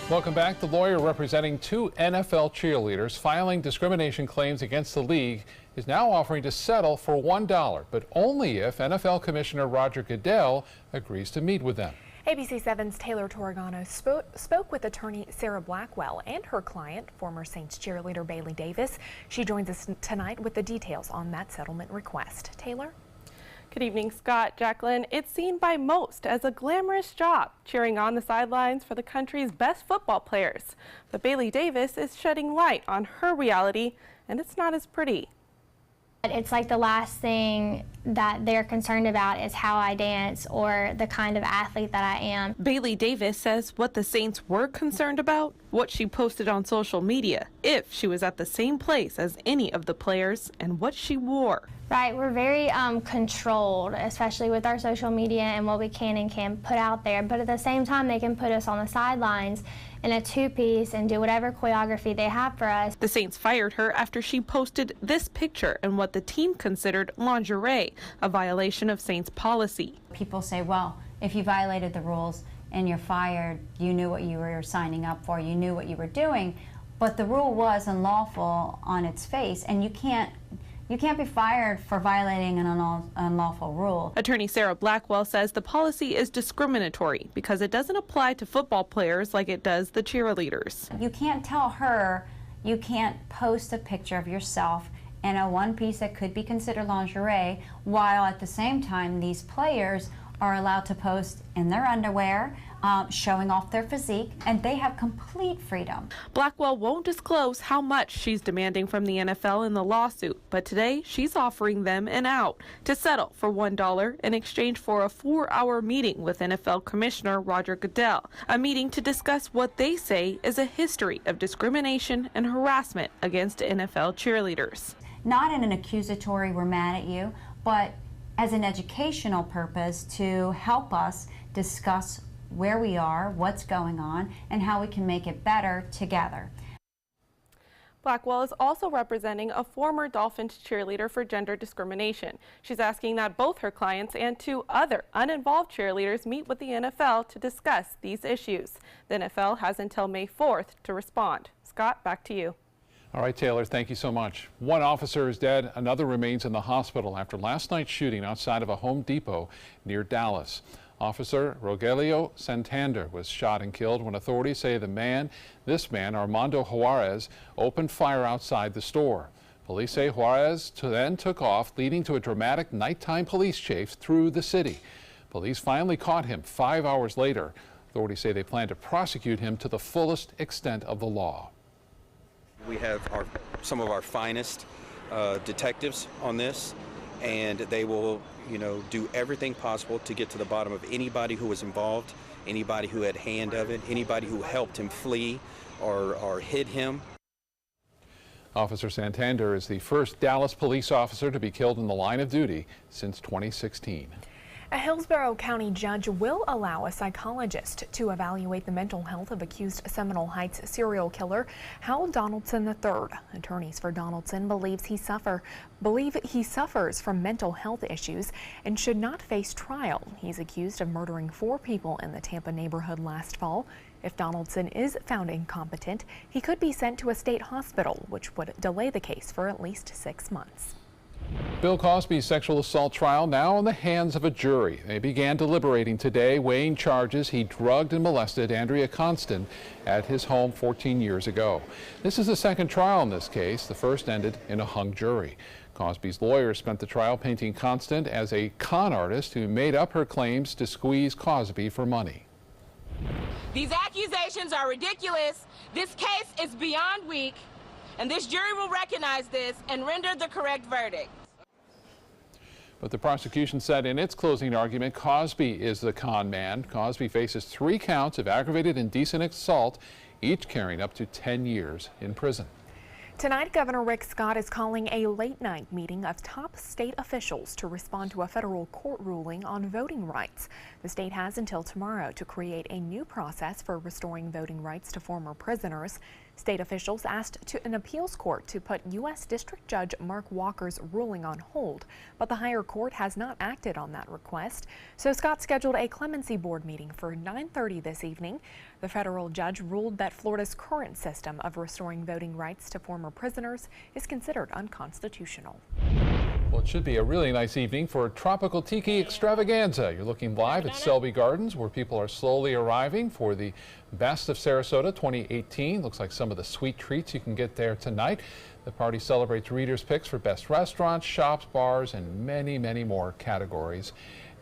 Welcome back. The lawyer representing two NFL cheerleaders filing discrimination claims against the league is now offering to settle for $1, but only if NFL Commissioner Roger Goodell agrees to meet with them. ABC 7's Taylor Torregano spoke with attorney Sarah Blackwell and her client, former Saints cheerleader Bailey Davis. She joins us tonight with the details on that settlement request. Taylor? Good evening, Scott. Jacqueline, it's seen by most as a glamorous job, cheering on the sidelines for the country's best football players. But Bailey Davis is shedding light on her reality, and it's not as pretty. It's like the last thing that they're concerned about is how I dance or the kind of athlete that I am. Bailey Davis says what the Saints were concerned about, what she posted on social media, if she was at the same place as any of the players, and what she wore. Right, we're very controlled, especially with our social media and what we can and can't put out there. But at the same time, they can put us on the sidelines in a two-piece and do whatever choreography they have for us. The Saints fired her after she posted this picture in what the team considered lingerie, a violation of Saints policy. People say, well, if you violated the rules and you're fired, you knew what you were signing up for, you knew what you were doing, but the rule was unlawful on its face, and you can't be fired for violating an unlawful rule. Attorney Sarah Blackwell says the policy is discriminatory because it doesn't apply to football players like it does the cheerleaders. You can't tell her you can't post a picture of yourself in a one piece that could be considered lingerie, while at the same time these players are allowed to post in their underwear, showing off their physique, and they have complete freedom. Blackwell won't disclose how much she's demanding from the NFL in the lawsuit, but today she's offering them an out to settle for $1 in exchange for a 4-hour meeting with NFL Commissioner Roger Goodell, a meeting to discuss what they say is a history of discrimination and harassment against NFL cheerleaders. Not in an accusatory, we're mad at you, but as an educational purpose to help us discuss where we are, what's going on, and how we can make it better together. Blackwell is also representing a former Dolphins cheerleader for gender discrimination. She's asking that both her clients and 2 other uninvolved cheerleaders meet with the NFL to discuss these issues. The NFL has until May 4th to respond. Scott, back to you. All right, Taylor, thank you so much. One officer is dead. Another remains in the hospital after last night's shooting outside of a Home Depot near Dallas. Officer Rogelio Santander was shot and killed when authorities say this man, Armando Juarez, opened fire outside the store. Police say Juarez then took off, leading to a dramatic nighttime police chase through the city. Police finally caught him 5 hours later. Authorities say they plan to prosecute him to the fullest extent of the law. We have some of our finest detectives on this, and they will, do everything possible to get to the bottom of anybody who was involved, anybody who had hand of it, anybody who helped him flee or hid him. Officer Santander is the first Dallas police officer to be killed in the line of duty since 2016. A Hillsborough County judge will allow a psychologist to evaluate the mental health of accused Seminole Heights serial killer Hal Donaldson III. Attorneys for Donaldson believe he suffers from mental health issues and should not face trial. He's accused of murdering 4 people in the Tampa neighborhood last fall. If Donaldson is found incompetent, he could be sent to a state hospital, which would delay the case for at least 6 months. Bill Cosby's sexual assault trial now in the hands of a jury. They began deliberating today, weighing charges he drugged and molested Andrea Constant at his home 14 years ago. This is the second trial in this case. The first ended in a hung jury. Cosby's lawyers spent the trial painting Constant as a con artist who made up her claims to squeeze Cosby for money. These accusations are ridiculous. This case is beyond weak, and this jury will recognize this and render the correct verdict. But the prosecution said in its closing argument Cosby is the con man. Cosby faces 3 counts of aggravated indecent assault, each carrying up to 10 years in prison. Tonight, Governor Rick Scott is calling a late-night meeting of top state officials to respond to a federal court ruling on voting rights. The state has until tomorrow to create a new process for restoring voting rights to former prisoners. State officials asked an appeals court to put U.S. District Judge Mark Walker's ruling on hold, but the higher court has not acted on that request. So Scott scheduled a clemency board meeting for 9:30 this evening. The federal judge ruled that Florida's current system of restoring voting rights to former prisoners is considered unconstitutional. Well, it should be a really nice evening for a tropical tiki extravaganza. You're looking live at Selby Gardens, where people are slowly arriving for the Best of Sarasota 2018. Looks like some of the sweet treats you can get there tonight. The party celebrates readers' picks for best restaurants, shops, bars, and many, many more categories.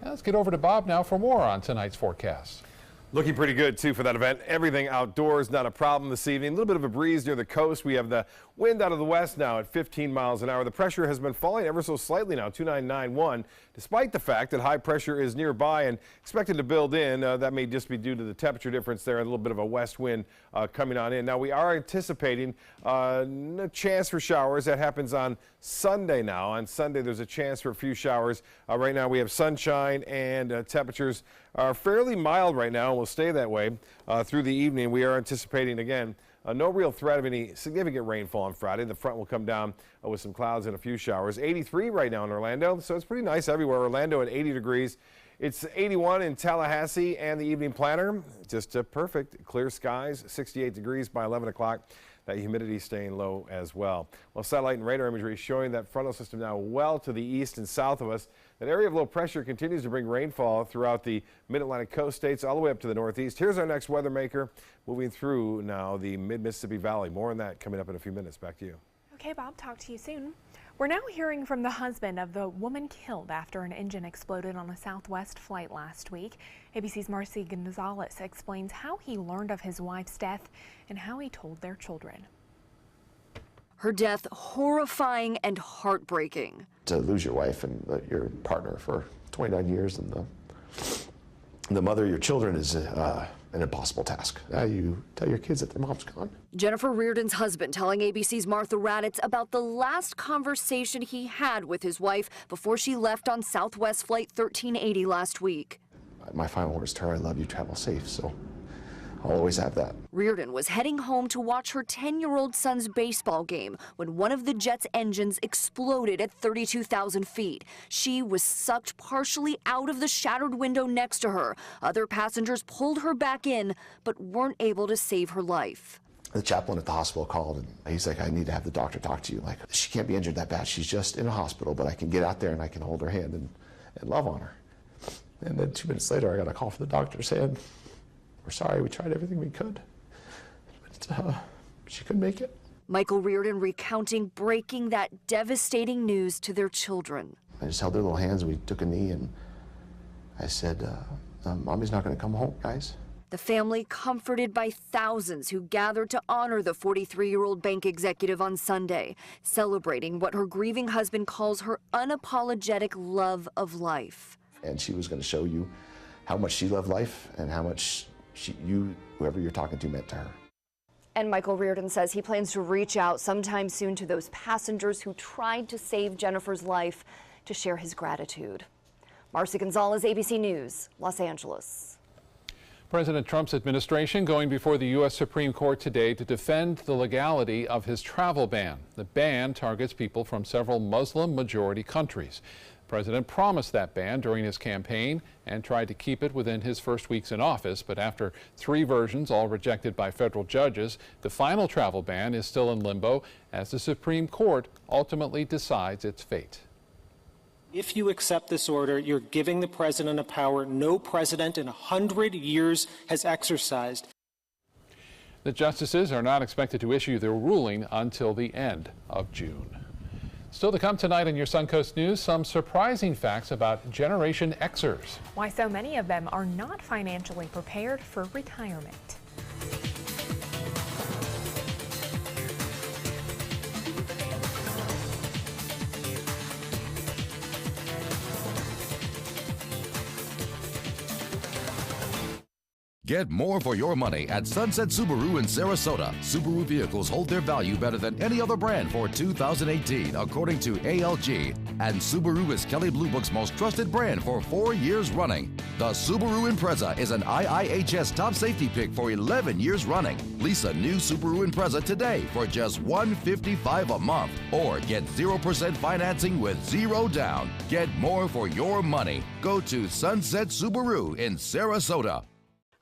And let's get over to Bob now for more on tonight's forecast. Looking pretty good, too, for that event. Everything outdoors, not a problem this evening. A little bit of a breeze near the coast. We have the wind out of the west now at 15 miles an hour. The pressure has been falling ever so slightly now, 2991, despite the fact that high pressure is nearby and expected to build in. That may just be due to the temperature difference there, a little bit of a west wind coming on in. Now, we are anticipating a chance for showers. That happens on Sunday now. On Sunday, there's a chance for a few showers. Right now, we have sunshine and temperatures are fairly mild right now and will stay that way through the evening. We are anticipating, again, no real threat of any significant rainfall on Friday. The front will come down with some clouds and a few showers. 83 right now in Orlando, so it's pretty nice everywhere. Orlando at 80 degrees. It's 81 in Tallahassee and the Evening Planner. Just perfect. Clear skies, 68 degrees by 11 o'clock. That humidity staying low as well. Well, satellite and radar imagery showing that frontal system now well to the east and south of us. That area of low pressure continues to bring rainfall throughout the mid-Atlantic coast states all the way up to the northeast. Here's our next weather maker moving through now the mid-Mississippi Valley. More on that coming up in a few minutes. Back to you. Okay, Bob, talk to you soon. We're now hearing from the husband of the woman killed after an engine exploded on a Southwest flight last week. ABC's Marcy Gonzalez explains how he learned of his wife's death and how he told their children. Her death horrifying and heartbreaking. To lose your wife and your partner for 29 years and the mother of your children is an impossible task. You tell your kids that their mom's gone. Jennifer Reardon's husband telling ABC's Martha Raddatz about the last conversation he had with his wife before she left on Southwest Flight 1380 last week. My final words to her, I love you, travel safe, so I'll always have that. Reardon was heading home to watch her 10-year-old son's baseball game when one of the jet's engines exploded at 32,000 feet. She was sucked partially out of the shattered window next to her. Other passengers pulled her back in, but weren't able to save her life. The chaplain at the hospital called and he's like, I need to have the doctor talk to you. Like, she can't be injured that bad. She's just in a hospital, but I can get out there and I can hold her hand and love on her. And then 2 minutes later, I got a call from the doctor saying, we're sorry, we tried everything we could, but she couldn't make it. Michael Reardon recounting breaking that devastating news to their children. I just held their little hands and we took a knee and I said, Mommy's not going to come home, guys. The family comforted by thousands who gathered to honor the 43-year-old bank executive on Sunday, celebrating what her grieving husband calls her unapologetic love of life. And she was going to show you how much she loved life and how much whoever you're talking to, meant to her. And Michael Reardon says he plans to reach out sometime soon to those passengers who tried to save Jennifer's life to share his gratitude. Marcy Gonzalez, ABC News, Los Angeles. President Trump's administration going before the U.S. Supreme Court today to defend the legality of his travel ban. The ban targets people from several Muslim-majority countries. The president promised that ban during his campaign and tried to keep it within his first weeks in office, but after 3 versions, all rejected by federal judges, the final travel ban is still in limbo as the Supreme Court ultimately decides its fate. If you accept this order, you're giving the president a power no president in 100 years has exercised. The justices are not expected to issue their ruling until the end of June. Still to come tonight in your Suncoast News, some surprising facts about Generation Xers. Why so many of them are not financially prepared for retirement. Get more for your money at Sunset Subaru in Sarasota. Subaru vehicles hold their value better than any other brand for 2018, according to ALG. And Subaru is Kelley Blue Book's most trusted brand for 4 years running. The Subaru Impreza is an IIHS top safety pick for 11 years running. Lease a new Subaru Impreza today for just $155 a month. Or get 0% financing with zero down. Get more for your money. Go to Sunset Subaru in Sarasota.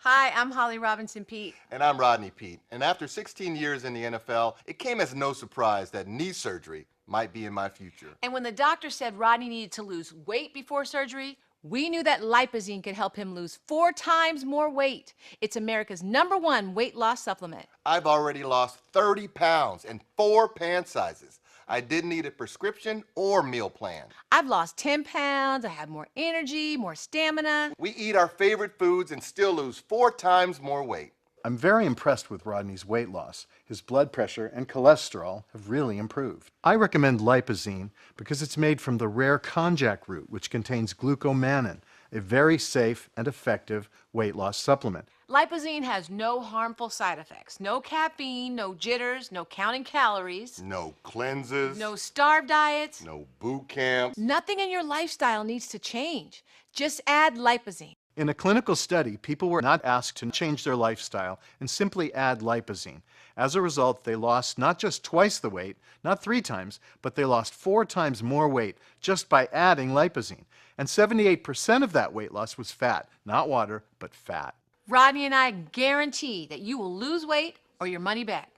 Hi, I'm Holly Robinson Pete. And I'm Rodney Pete. And after 16 years in the NFL, it came as no surprise that knee surgery might be in my future. And when the doctor said Rodney needed to lose weight before surgery, we knew that Lipozene could help him lose 4 times more weight. It's America's #1 weight loss supplement. I've already lost 30 pounds and 4 pant sizes. I didn't need a prescription or meal plan. I've lost 10 pounds, I have more energy, more stamina. We eat our favorite foods and still lose 4 times more weight. I'm very impressed with Rodney's weight loss. His blood pressure and cholesterol have really improved. I recommend Lipozene because it's made from the rare konjac root, which contains glucomannan, a very safe and effective weight loss supplement. Lipozene has no harmful side effects. No caffeine, no jitters, no counting calories. No cleanses. No starved diets. No boot camps. Nothing in your lifestyle needs to change. Just add Lipozene. In a clinical study, people were not asked to change their lifestyle and simply add Lipozene. As a result, they lost not just twice the weight, not 3 times, but they lost 4 times more weight just by adding Lipozene. And 78% of that weight loss was fat, not water, but fat. Rodney and I guarantee that you will lose weight or your money back.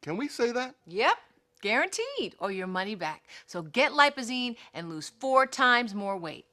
Can we say that? Yep, guaranteed, or your money back. So get Lipozene and lose 4 times more weight.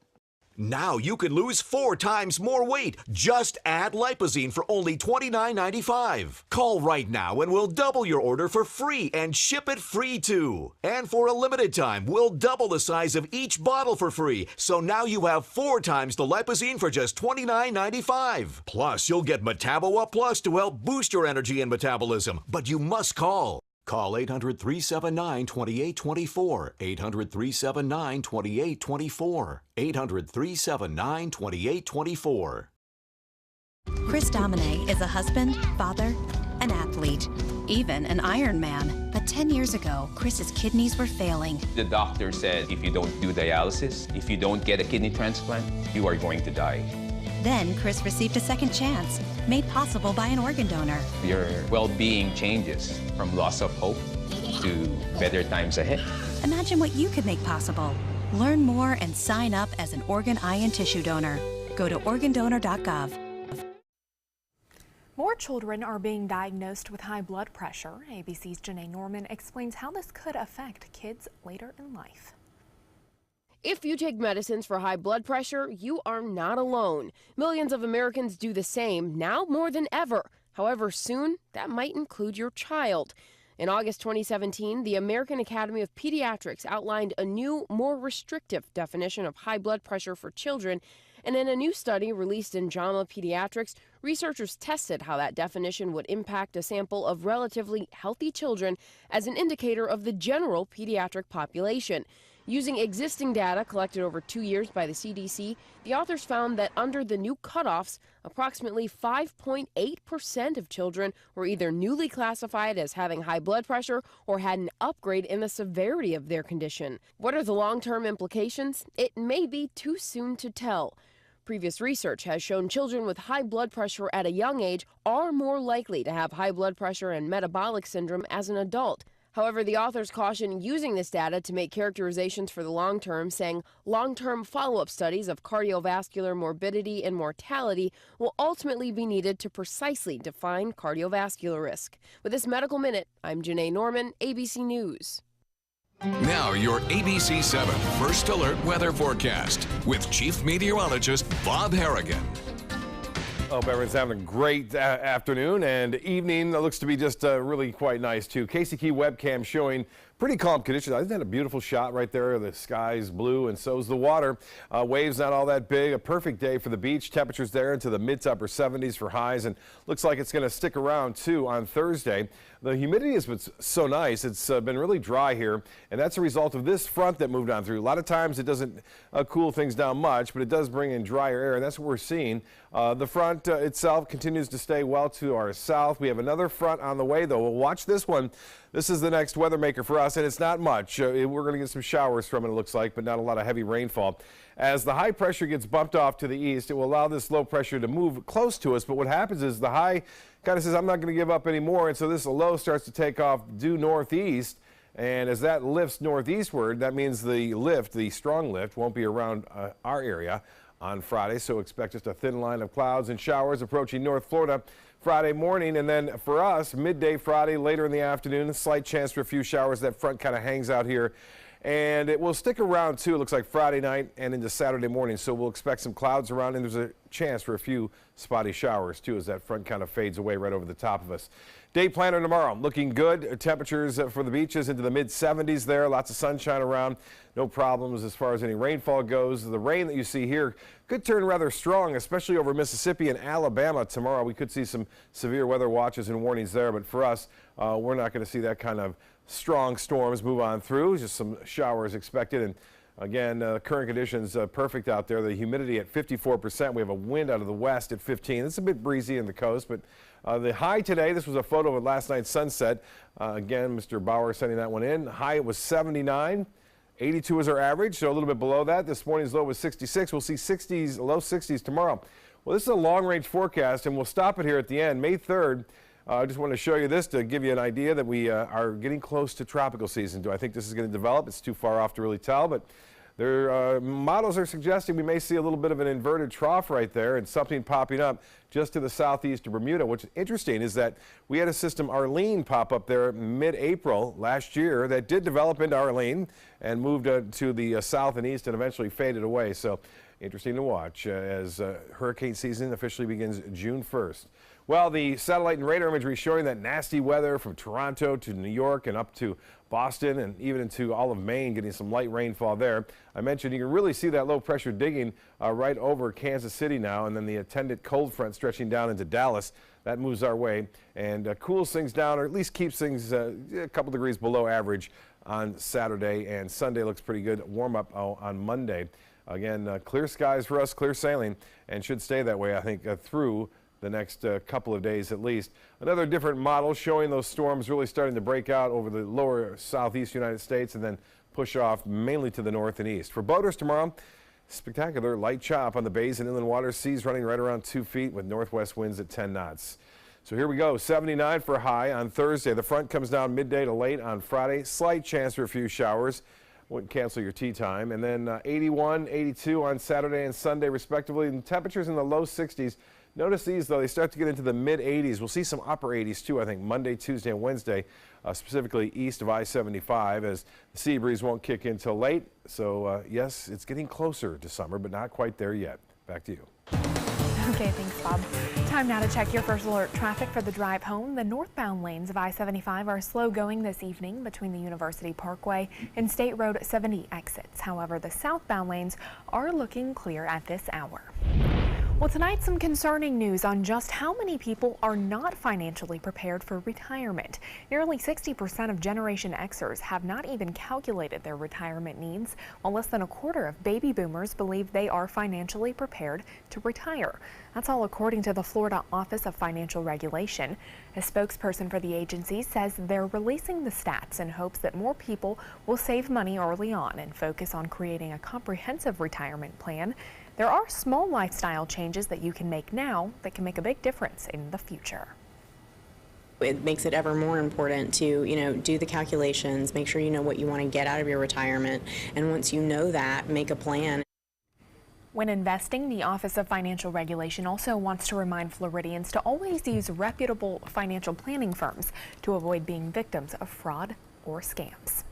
Now you can lose 4 times more weight. Just add Lipozene for only $29.95. Call right now and we'll double your order for free and ship it free too. And for a limited time, we'll double the size of each bottle for free. So now you have 4 times the Lipozene for just $29.95. Plus, you'll get Metabo Plus to help boost your energy and metabolism. But you must call. Call 800-379-2824, 800-379-2824, 800-379-2824. Chris Domine is a husband, father, an athlete, even an Ironman. But 10 years ago, Chris's kidneys were failing. The doctor said if you don't do dialysis, if you don't get a kidney transplant, you are going to die. Then Chris received a second chance, made possible by an organ donor. Your well-being changes from loss of hope to better times ahead. Imagine what you could make possible. Learn more and sign up as an organ, eye, and tissue donor. Go to organdonor.gov. More children are being diagnosed with high blood pressure. ABC's Janae Norman explains how this could affect kids later in life. If you take medicines for high blood pressure, you are not alone. Millions of Americans do the same, now more than ever. However, soon, that might include your child. In August 2017, the American Academy of Pediatrics outlined a new, more restrictive definition of high blood pressure for children. And in a new study released in JAMA Pediatrics, researchers tested how that definition would impact a sample of relatively healthy children as an indicator of the general pediatric population. Using existing data collected over 2 years by the CDC, the authors found that under the new cutoffs, approximately 5.8% of children were either newly classified as having high blood pressure or had an upgrade in the severity of their condition. What are the long-term implications? It may be too soon to tell. Previous research has shown children with high blood pressure at a young age are more likely to have high blood pressure and metabolic syndrome as an adult. However, the authors caution using this data to make characterizations for the long term, saying long-term follow-up studies of cardiovascular morbidity and mortality will ultimately be needed to precisely define cardiovascular risk. With this Medical Minute, I'm Janae Norman, ABC News. Now your ABC 7 First Alert weather forecast with Chief Meteorologist Bob Harrigan. Hope everyone's having a great afternoon and evening. It looks to be just really quite nice too. Casey Key webcam showing Pretty calm conditions. Isn't that a beautiful shot right there? The sky's blue and so's the water. Waves not all that big. A perfect day for the beach. Temperatures there into the mid to upper 70s for highs, and looks like it's going to stick around too on Thursday. The humidity has been so nice. It's been really dry here, and that's a result of this front that moved on through. A lot of times it doesn't cool things down much, but it does bring in drier air, and that's what we're seeing. The front itself continues to stay well to our south. We have another front on the way, though. We'll watch this one. This is the next weather maker for us, and it's not much. We're going to get some showers from it, it looks like, but not a lot of heavy rainfall. As the high pressure gets bumped off to the east, it will allow this low pressure to move close to us, but what happens is the high kind of says, I'm not going to give up anymore, and so this low starts to take off due northeast, and as that lifts northeastward, that means the lift, the strong lift, won't be around our area on Friday, so expect just a thin line of clouds and showers approaching North Florida Friday morning, and then for us, midday Friday, later in the afternoon, a slight chance for a few showers. That front kind of hangs out here, and it will stick around too, it looks like Friday night and into Saturday morning, so we'll expect some clouds around, and there's a chance for a few spotty showers too as that front kind of fades away right over the top of us. Day planner tomorrow, looking good. Temperatures for the beaches into the mid-70s there. Lots of sunshine around. No problems as far as any rainfall goes. The rain that you see here could turn rather strong, especially over Mississippi and Alabama tomorrow. We could see some severe weather watches and warnings there, but for us, we're not going to see that kind of strong storms move on through. Just some showers expected. And again, current conditions perfect out there. The humidity at 54%. We have a wind out of the west at 15. It's a bit breezy in the coast, but the high today, this was a photo of last night's sunset. Again, Mr. Bauer sending that one in. High was 79. 82 is our average, so a little bit below that. This morning's low was 66. We'll see 60s, low 60s tomorrow. Well, this is a long-range forecast, and we'll stop it here at the end. May 3rd, I just want to show you this to give you an idea that we are getting close to tropical season. Do I think this is going to develop? It's too far off to really tell, but their models are suggesting we may see a little bit of an inverted trough right there and something popping up just to the southeast of Bermuda. What's interesting is that we had a system, Arlene, pop up there mid-April last year that did develop into Arlene and moved to the south and east and eventually faded away. So interesting to watch as hurricane season officially begins June 1st. Well, the satellite and radar imagery showing that nasty weather from Toronto to New York and up to Boston and even into all of Maine, getting some light rainfall there. I mentioned you can really see that low pressure digging right over Kansas City now, and then the attendant cold front stretching down into Dallas. That moves our way and cools things down, or at least keeps things a couple degrees below average on Saturday, and Sunday looks pretty good. Warm up on Monday. Again, clear skies for us, clear sailing, and should stay that way, I think, through the next couple of days at least. Another different model showing those storms really starting to break out over the lower southeast United States and then push off mainly to the north and east. For boaters tomorrow, spectacular light chop on the bays and inland waters, seas running right around 2 feet with northwest winds at 10 knots. So here we go, 79 for a high on Thursday. The front comes down midday to late on Friday. Slight chance for a few showers. Wouldn't cancel your tea time. And then 81, 82 on Saturday and Sunday respectively. And temperatures in the low 60s. Notice these, though, they start to get into the mid-80s. We'll see some upper 80s, too, I think, Monday, Tuesday, and Wednesday, specifically east of I-75, as the sea breeze won't kick in till late. So, yes, it's getting closer to summer, but not quite there yet. Back to you. Okay, thanks, Bob. Time now to check your first alert traffic for the drive home. The northbound lanes of I-75 are slow going this evening between the University Parkway and State Road 70 exits. However, the southbound lanes are looking clear at this hour. Well, tonight, some concerning news on just how many people are not financially prepared for retirement. Nearly 60% of Generation Xers have not even calculated their retirement needs, while less than a quarter of baby boomers believe they are financially prepared to retire. That's all according to the Florida Office of Financial Regulation. A spokesperson for the agency says they're releasing the stats in hopes that more people will save money early on and focus on creating a comprehensive retirement plan. There are small lifestyle changes that you can make now that can make a big difference in the future. It makes it ever more important to, do the calculations, make sure you know what you want to get out of your retirement, and once you know that, make a plan. When investing, the Office of Financial Regulation also wants to remind Floridians to always use reputable financial planning firms to avoid being victims of fraud or scams.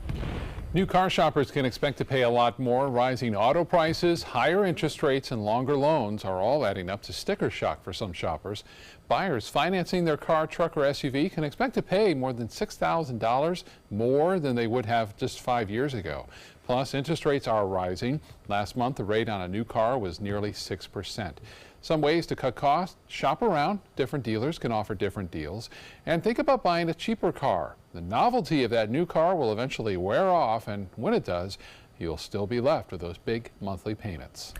New car shoppers can expect to pay a lot more. Rising auto prices, higher interest rates, and longer loans are all adding up to sticker shock for some shoppers. Buyers financing their car, truck, or SUV can expect to pay more than $6,000 more than they would have just 5 years ago. Plus, interest rates are rising. Last month, the rate on a new car was nearly 6%. Some ways to cut costs: shop around. Different dealers can offer different deals. And think about buying a cheaper car. The novelty of that new car will eventually wear off, and when it does, you'll still be left with those big monthly payments.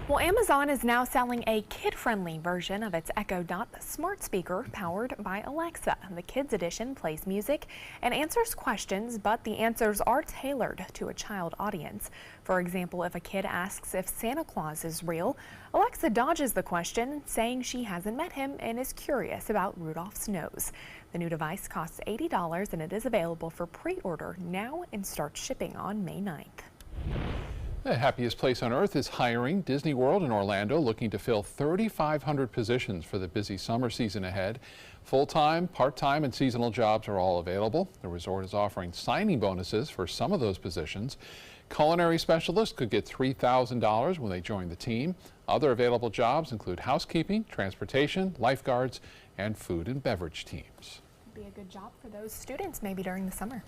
Well, Amazon is now selling a kid-friendly version of its Echo Dot smart speaker powered by Alexa. The Kids Edition plays music and answers questions, but the answers are tailored to a child audience. For example, if a kid asks if Santa Claus is real, Alexa dodges the question, saying she hasn't met him and is curious about Rudolph's nose. The new device costs $80 and it is available for pre-order now and starts shipping on May 9th. The Happiest Place on Earth is hiring. Disney World in Orlando looking to fill 3,500 positions for the busy summer season ahead. Full-time, part-time, and seasonal jobs are all available. The resort is offering signing bonuses for some of those positions. Culinary specialists could get $3,000 when they join the team. Other available jobs include housekeeping, transportation, lifeguards, and food and beverage teams. Be a good job for those students maybe during the summer.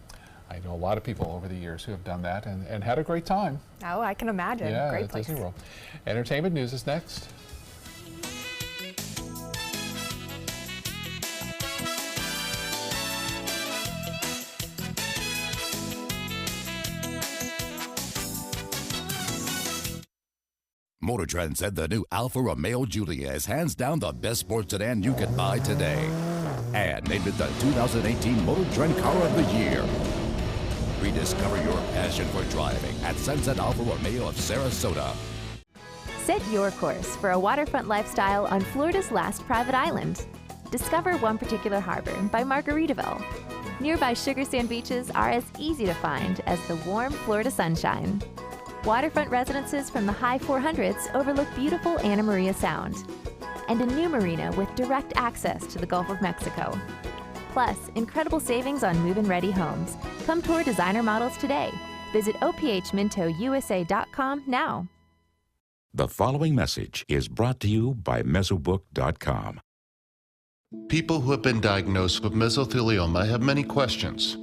I know a lot of people over the years who have done that and had a great time. Oh, I can imagine. Yeah, great at place. Disney World. Entertainment news is next. Motor Trend said the new Alfa Romeo Giulia is hands down the best sports sedan you can buy today. And named it the 2018 Motor Trend Car of the Year. Rediscover your passion for driving at Sunset Alfa Romeo of Sarasota. Set your course for a waterfront lifestyle on Florida's last private island. Discover one particular harbor by Margaritaville. Nearby sugar sand beaches are as easy to find as the warm Florida sunshine. Waterfront residences from the high 400s overlook beautiful Anna Maria Sound. And a new marina with direct access to the Gulf of Mexico. Plus, incredible savings on move-in ready homes. Come tour designer models today. Visit ophmintousa.com now. The following message is brought to you by Mesobook.com. People who have been diagnosed with mesothelioma have many questions.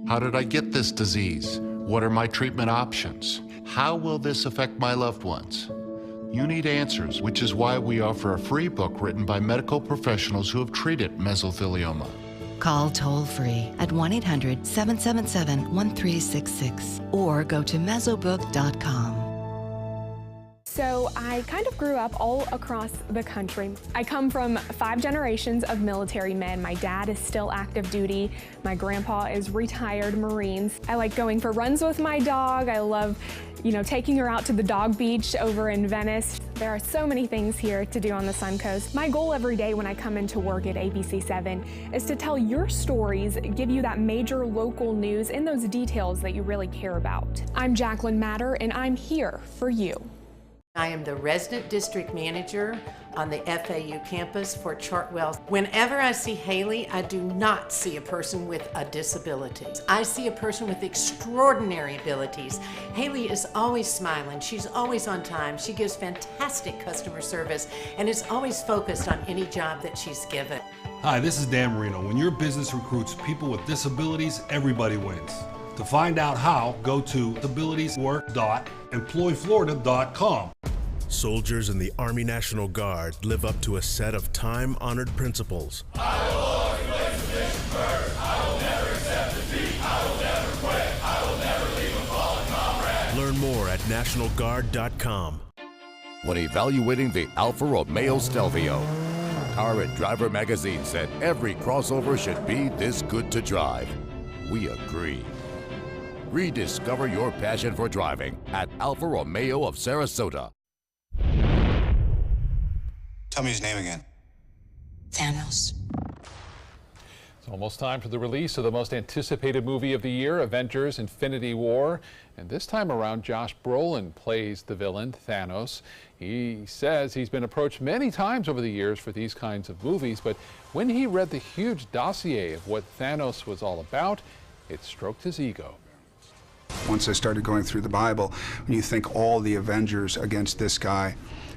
How did I get this disease? What are my treatment options? How will this affect my loved ones? You need answers, which is why we offer a free book written by medical professionals who have treated mesothelioma. Call toll-free at 1-800-777-1366 or go to mesobook.com. So I kind of grew up all across the country. I come from 5 generations of military men. My dad is still active duty. My grandpa is retired Marines. I like going for runs with my dog. I love, taking her out to the dog beach over in Venice. There are so many things here to do on the Suncoast. My goal every day when I come into work at ABC7 is to tell your stories, give you that major local news and those details that you really care about. I'm Jacqueline Matter and I'm here for you. I am the resident district manager on the FAU campus for Chartwell. Whenever I see Haley, I do not see a person with a disability. I see a person with extraordinary abilities. Haley is always smiling. She's always on time. She gives fantastic customer service and is always focused on any job that she's given. Hi, this is Dan Marino. When your business recruits people with disabilities, everybody wins. To find out how, go to abilitieswork.employflorida.com. Soldiers in the Army National Guard live up to a set of time-honored principles. I will always place the mission first. I will never accept defeat. I will never quit. I will never leave a fallen comrade. Learn more at nationalguard.com. When evaluating the Alfa Romeo Stelvio, Car and Driver magazine said every crossover should be this good to drive. We agree. Rediscover your passion for driving at Alfa Romeo of Sarasota. Tell me his name again. Thanos. It's almost time for the release of the most anticipated movie of the year, Avengers: Infinity War. And this time around, Josh Brolin plays the villain, Thanos. He says he's been approached many times over the years for these kinds of movies, but when he read the huge dossier of what Thanos was all about, it stroked his ego. once I started going through the Bible, when you think all the Avengers against this guy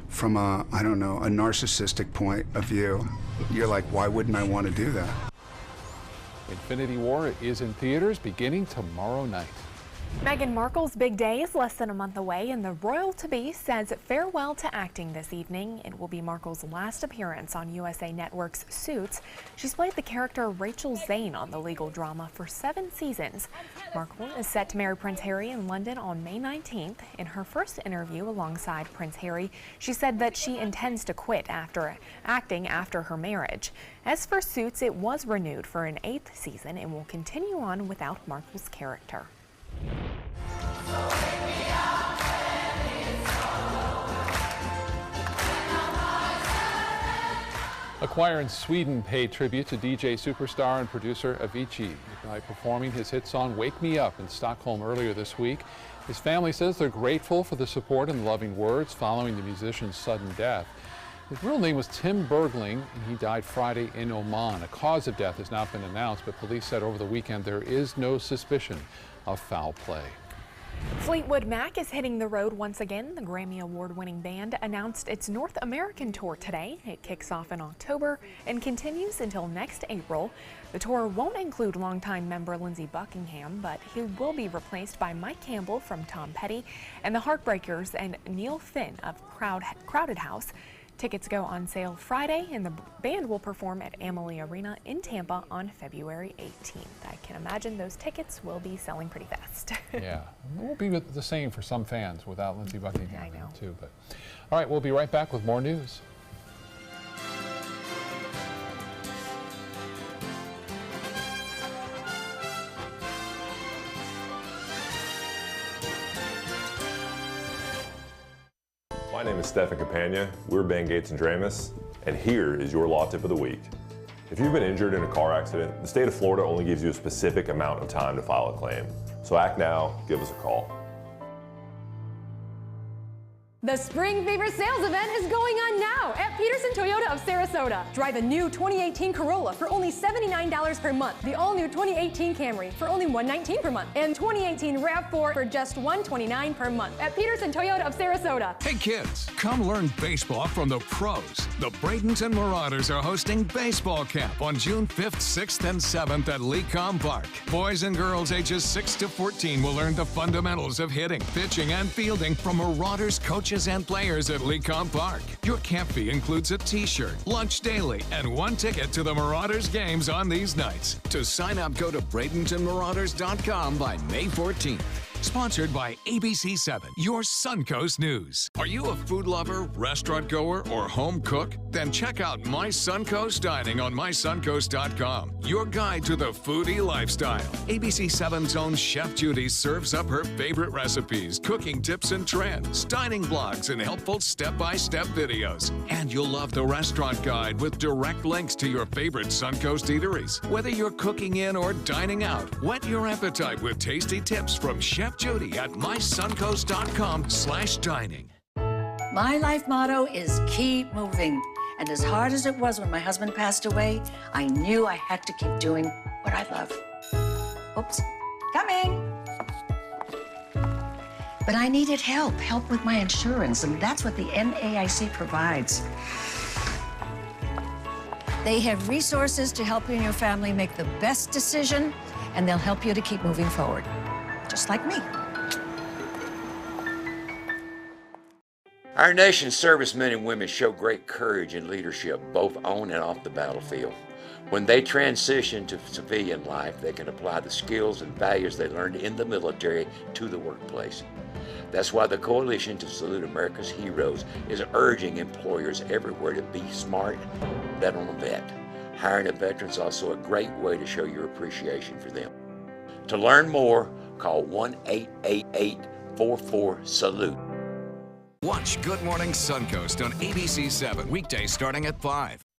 from a, I don't know, a narcissistic point of view, you're like, why wouldn't I want to do that? Infinity War is in theaters beginning tomorrow night. Meghan Markle's big day is less than a month away, and the royal-to-be says farewell to acting this evening. It will be Markle's last appearance on USA Network's Suits. She's played the character Rachel Zane on the legal drama for 7 seasons. Markle is set to marry Prince Harry in London on May 19th. In her first interview alongside Prince Harry, she said that she intends to quit acting after her marriage. As for Suits, it was renewed for an 8th season and will continue on without Markle's character. A choir in Sweden paid tribute to DJ superstar and producer Avicii by performing his hit song Wake Me Up in Stockholm earlier this week. His family says they're grateful for the support and loving words following the musician's sudden death. His real name was Tim Bergling, and he died Friday in Oman. A cause of death has not been announced, but police said over the weekend there is no suspicion of foul play. Fleetwood Mac is hitting the road once again. The Grammy Award-winning band announced its North American tour today. It kicks off in October and continues until next April. The tour won't include longtime member Lindsey Buckingham, but he will be replaced by Mike Campbell from Tom Petty and the Heartbreakers and Neil Finn of Crowded House. Tickets go on sale Friday, and the band will perform at Amalie Arena in Tampa on February 18th. I can imagine those tickets will be selling pretty fast. Yeah, it won't be the same for some fans without Lindsey Buckingham I know. too. But all right, we'll be right back with more news. My name is Stefan Campagna. We're Ben Gates and Dramus, and here is your law tip of the week. If you've been injured in a car accident, the state of Florida only gives you a specific amount of time to file a claim. So act now, give us a call. The Spring Fever sales event is going on now at Peterson Toyota of Sarasota. Drive a new 2018 Corolla for only $79 per month, the all-new 2018 Camry for only $119 per month, and 2018 RAV4 for just $129 per month at Peterson Toyota of Sarasota. Hey kids, come learn baseball from the pros. The Bradenton Marauders are hosting baseball camp on June 5th, 6th, and 7th at Lecom Park. Boys and girls ages 6 to 14 will learn the fundamentals of hitting, pitching, and fielding from Marauders coaches and players at Lecom Park. Your camp fee includes a t-shirt, lunch daily, and 1 ticket to the Marauders games on these nights. To sign up, go to BradentonMarauders.com by May 14th. Sponsored by ABC7, your Suncoast News. Are you a food lover, restaurant goer, or home cook? Then check out My Suncoast Dining on MySuncoast.com, your guide to the foodie lifestyle. ABC7's own Chef Judy serves up her favorite recipes, cooking tips and trends, dining blogs, and helpful step-by-step videos. And you'll love the restaurant guide with direct links to your favorite Suncoast eateries. Whether you're cooking in or dining out, whet your appetite with tasty tips from Chef Judy at mysuncoast.com/dining. My life motto is keep moving. And as hard as it was when my husband passed away, I knew I had to keep doing what I love. Oops, coming. But I needed help with my insurance, and that's what the NAIC provides. They have resources to help you and your family make the best decision, and they'll help you to keep moving forward. Just like me. Our nation's servicemen and women show great courage and leadership, both on and off the battlefield. When they transition to civilian life, they can apply the skills and values they learned in the military to the workplace. That's why the Coalition to Salute America's Heroes is urging employers everywhere to be smart, bet on a vet. Hiring a veteran is also a great way to show your appreciation for them. To learn more, call 1-888-44-SALUTE. Watch Good Morning Suncoast on ABC7, weekdays starting at 5.